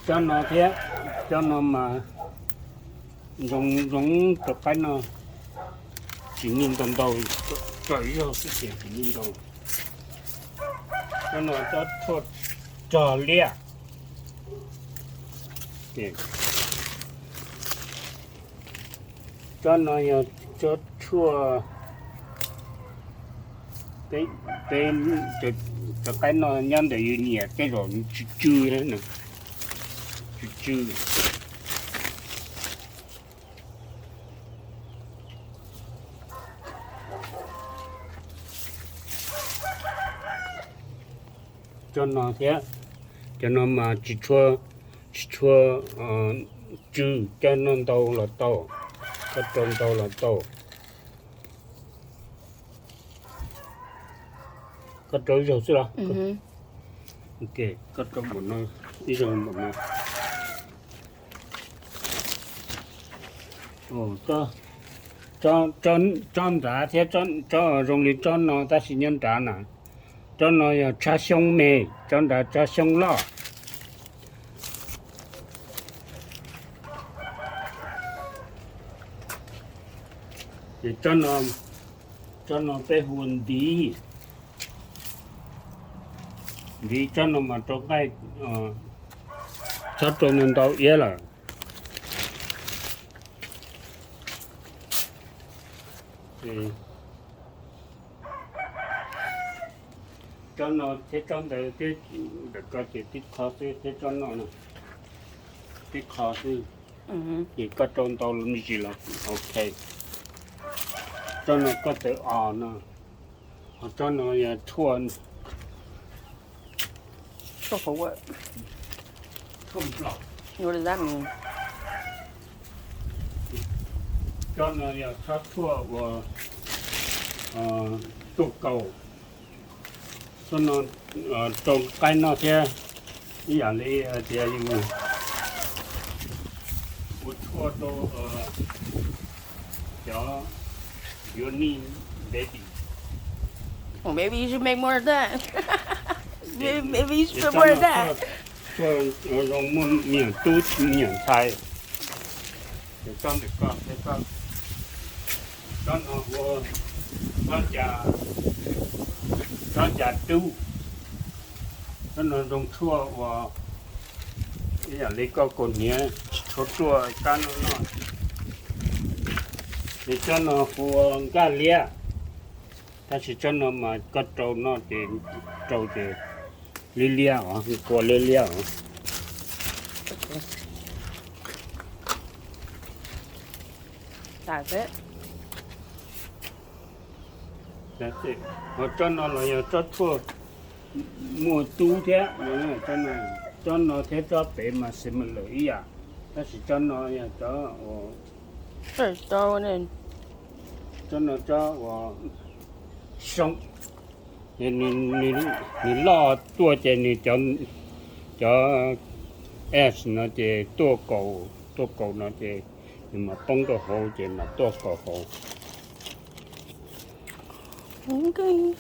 cho nó thế cho nó mà giống tập cái nó chỉ nhìn đồng đầu trời yêu cái chuyện chỉ nhìn đầu cho nó cho thốt trò lia cho nó cho chua cái cái nó nhân để nhẹ cái rồi chư đấy nè chư cho nó thế cho nó mà chỉ chua chư cho nó đâu là đâu cái trong đâu là đâu cái trâu rồi chứ đâu ok cái trâu một nó đi rồi một nó cho giá thế cho dùng đi cho nó ta xin nhân trả nè cho nó cha xong mề cho đã cha xong lo để cho nó bé hồn đi vì cho nó mà cho cái cho nên đâu yên là thì cho nó thế trong đấy thế để có thể tích khó thế cho nó nè tích khó thế thì có trong đâu là gì là ok cho nó có thể nè cho nó thua So for what? không lọc What does that mean? cho nó thoát thua và tụ cầu cho nó trồng cái nó thế như là lấy thì như một thua to cho uni baby. Well, maybe you should make more of that. Maybe you should put more of that. cho dùng món miệng tốt miệng thay để cho được con để cho nó vô con chả tu cho nó dùng thua và bây giờ lấy con cồn nhé chua can nó để cho nó vô cá lia ta chỉ cho nó mà có trâu nó thì trâu thì lia hả của lia hả That's it. That's it. Họ cho nó là cho thua mua tu thế cho nó thế cho bé mà xem mà lợi à ta chỉ cho nó cho Sure, throw it in. cho nó cho sống ni lo tua chơi ni cho s nó chơi tua cầu nó chơi nhưng mà bông đồ hồ chơi mà tua cầu hồ Okay.